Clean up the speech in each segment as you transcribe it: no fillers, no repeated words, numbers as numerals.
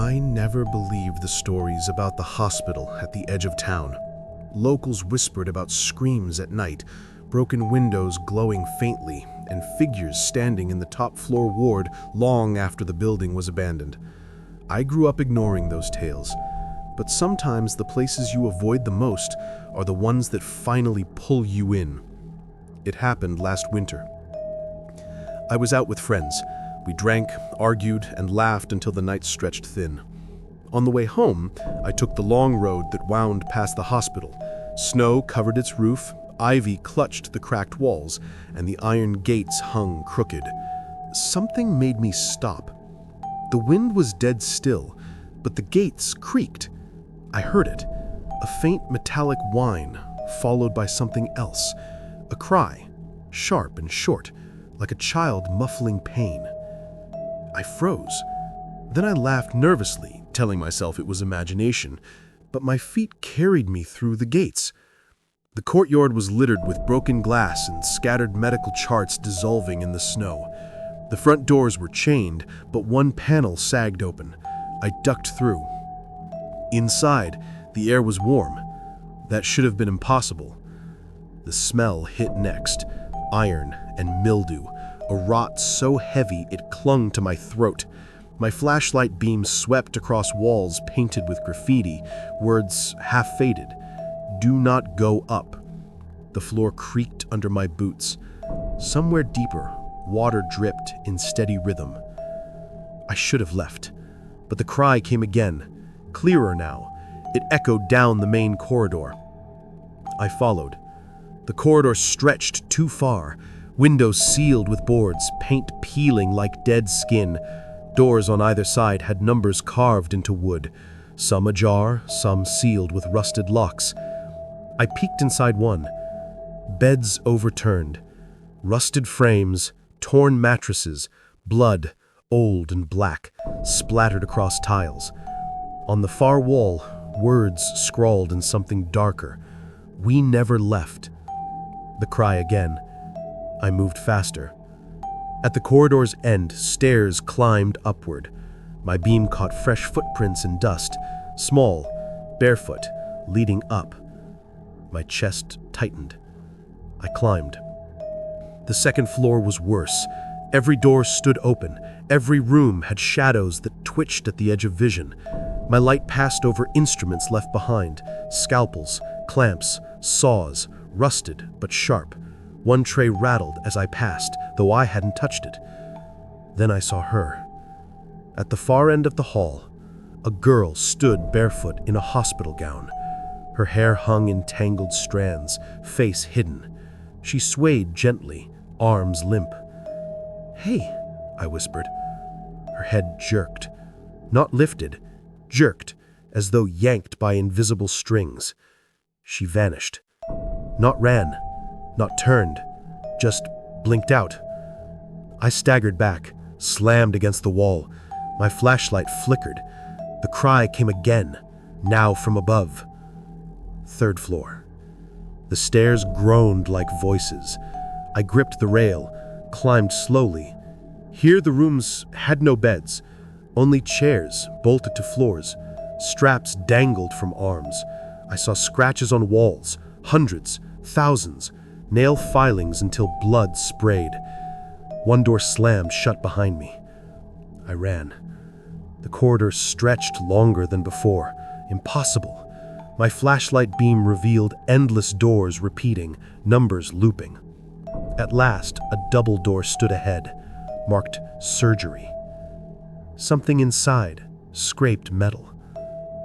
I never believed the stories about the hospital at the edge of town. Locals whispered about screams at night, broken windows glowing faintly, and figures standing in the top floor ward long after the building was abandoned. I grew up ignoring those tales, but sometimes the places you avoid the most are the ones that finally pull you in. It happened last winter. I was out with friends. We drank, argued, and laughed until the night stretched thin. On the way home, I took the long road that wound past the hospital. Snow covered its roof, ivy clutched the cracked walls, and the iron gates hung crooked. Something made me stop. The wind was dead still, but the gates creaked. I heard it, a faint metallic whine, followed by something else, a cry, sharp and short, like a child muffling pain. I froze. Then I laughed nervously, telling myself it was imagination, but my feet carried me through the gates. The courtyard was littered with broken glass and scattered medical charts dissolving in the snow. The front doors were chained, but one panel sagged open. I ducked through. Inside, the air was warm. That should have been impossible. The smell hit next, iron and mildew, a rot so heavy it clung to my throat. My flashlight beam swept across walls painted with graffiti, words half-faded. "Do not go up." The floor creaked under my boots. Somewhere deeper, water dripped in steady rhythm. I should have left, but the cry came again, clearer now. It echoed down the main corridor. I followed. The corridor stretched too far, windows sealed with boards, paint peeling like dead skin. Doors on either side had numbers carved into wood, some ajar, some sealed with rusted locks. I peeked inside one. Beds overturned, rusted frames, torn mattresses, blood, old and black, splattered across tiles. On the far wall, words scrawled in something darker. "We never left." The cry again. I moved faster. At the corridor's end, stairs climbed upward. My beam caught fresh footprints in dust, small, barefoot, leading up. My chest tightened. I climbed. The second floor was worse. Every door stood open. Every room had shadows that twitched at the edge of vision. My light passed over instruments left behind, scalpels, clamps, saws, rusted but sharp. One tray rattled as I passed, though I hadn't touched it. Then I saw her. At the far end of the hall, a girl stood barefoot in a hospital gown. Her hair hung in tangled strands, face hidden. She swayed gently, arms limp. "Hey," I whispered. Her head jerked. Not lifted, jerked, as though yanked by invisible strings. She vanished. Not ran, not turned, just blinked out. I staggered back, slammed against the wall. My flashlight flickered. The cry came again, now from above. Third floor. The stairs groaned like voices. I gripped the rail, climbed slowly. Here the rooms had no beds, only chairs bolted to floors. Straps dangled from arms. I saw scratches on walls, hundreds, thousands, nail filings until blood sprayed. One door slammed shut behind me. I ran. The corridor stretched longer than before. Impossible. My flashlight beam revealed endless doors repeating, numbers looping. At last, a double door stood ahead, marked surgery. Something inside scraped metal.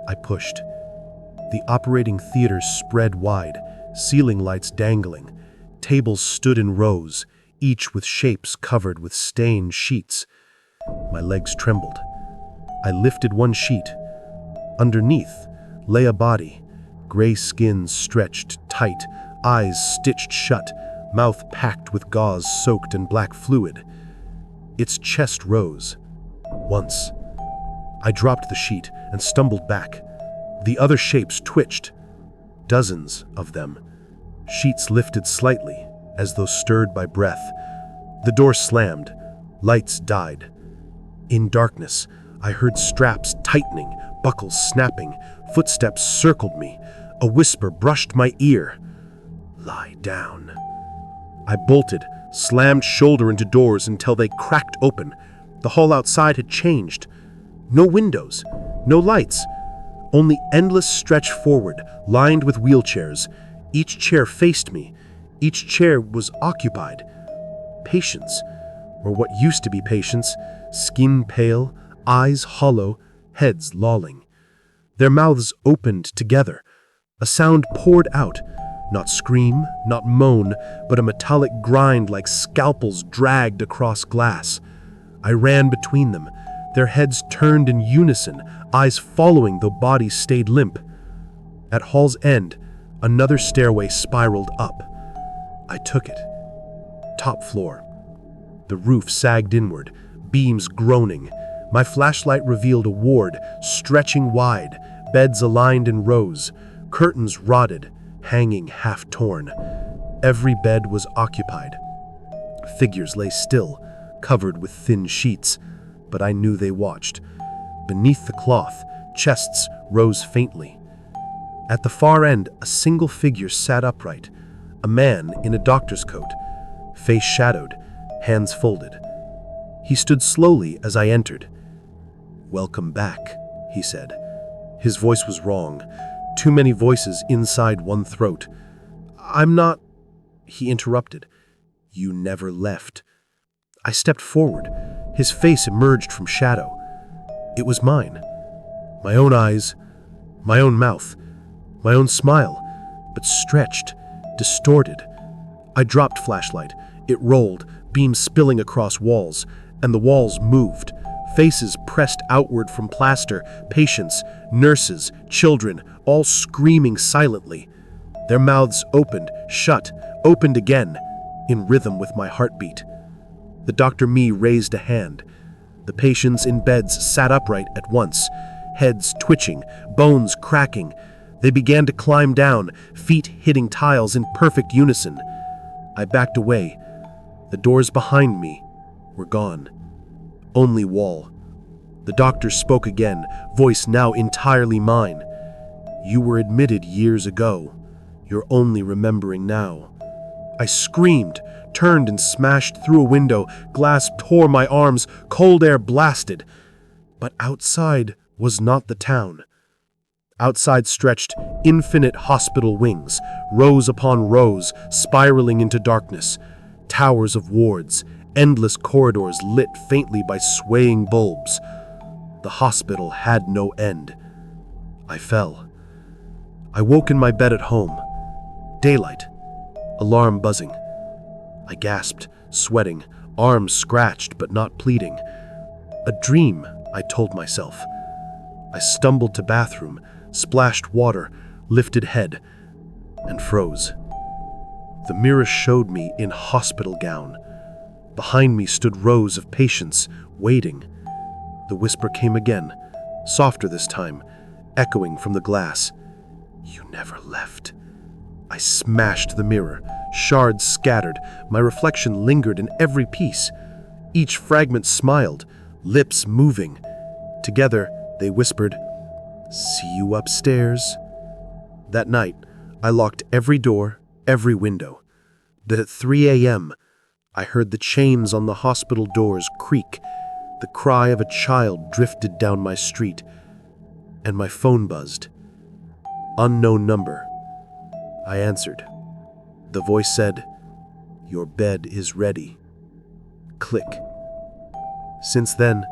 I pushed. The operating theater spread wide, ceiling lights dangling. Tables stood in rows, each with shapes covered with stained sheets. My legs trembled. I lifted one sheet. Underneath lay a body, gray skin stretched tight, eyes stitched shut, mouth packed with gauze soaked in black fluid. Its chest rose. Once. I dropped the sheet and stumbled back. The other shapes twitched. Dozens of them. Sheets lifted slightly, as though stirred by breath. The door slammed. Lights died. In darkness, I heard straps tightening, buckles snapping, footsteps circled me. A whisper brushed my ear. "Lie down." I bolted, slammed shoulder into doors until they cracked open. The hall outside had changed. No windows, no lights, only endless stretch forward, lined with wheelchairs. Each chair faced me. Each chair was occupied. Patients, or what used to be patients, skin pale, eyes hollow, heads lolling. Their mouths opened together. A sound poured out, not scream, not moan, but a metallic grind like scalpels dragged across glass. I ran between them. Their heads turned in unison, eyes following though bodies stayed limp. At hall's end, another stairway spiraled up. I took it. Top floor. The roof sagged inward, beams groaning. My flashlight revealed a ward, stretching wide, beds aligned in rows, curtains rotted, hanging half-torn. Every bed was occupied. Figures lay still, covered with thin sheets, but I knew they watched. Beneath the cloth, chests rose faintly. At the far end, a single figure sat upright, a man in a doctor's coat, face shadowed, hands folded. He stood slowly as I entered. "Welcome back," he said. His voice was wrong. Too many voices inside one throat. "I'm not—" He interrupted. "You never left." I stepped forward. His face emerged from shadow. It was mine. My own eyes, my own mouth, my own smile, but stretched, distorted. I dropped flashlight. It rolled, beams spilling across walls, and the walls moved. Faces pressed outward from plaster, patients, nurses, children, all screaming silently. Their mouths opened, shut, opened again, in rhythm with my heartbeat. The Dr. Me raised a hand. The patients in beds sat upright at once, heads twitching, bones cracking. They began to climb down, feet hitting tiles in perfect unison. I backed away. The doors behind me were gone. Only wall. The doctor spoke again, voice now entirely mine. "You were admitted years ago. You're only remembering now." I screamed, turned and smashed through a window. Glass tore my arms, cold air blasted. But outside was not the town. Outside stretched infinite hospital wings, rows upon rows, spiraling into darkness. Towers of wards, endless corridors lit faintly by swaying bulbs. The hospital had no end. I fell. I woke in my bed at home. Daylight. Alarm buzzing. I gasped, sweating, arms scratched but not bleeding. A dream, I told myself. I stumbled to bathroom, splashed water, lifted head, and froze. The mirror showed me in hospital gown. Behind me stood rows of patients, waiting. The whisper came again, softer this time, echoing from the glass. "You never left." I smashed the mirror, shards scattered, my reflection lingered in every piece. Each fragment smiled, lips moving. Together, they whispered, "See you upstairs." That night, I locked every door, every window. But at 3 a.m., I heard the chains on the hospital doors creak. The cry of a child drifted down my street, and my phone buzzed. Unknown number. I answered. The voice said, "Your bed is ready." Click. Since then,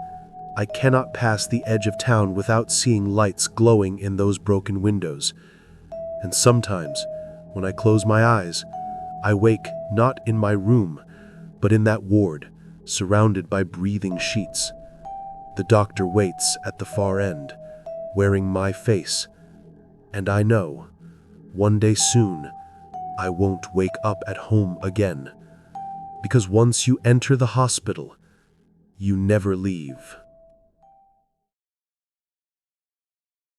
I cannot pass the edge of town without seeing lights glowing in those broken windows. And sometimes, when I close my eyes, I wake not in my room, but in that ward, surrounded by breathing sheets. The doctor waits at the far end, wearing my face, and I know, one day soon, I won't wake up at home again, because once you enter the hospital, you never leave.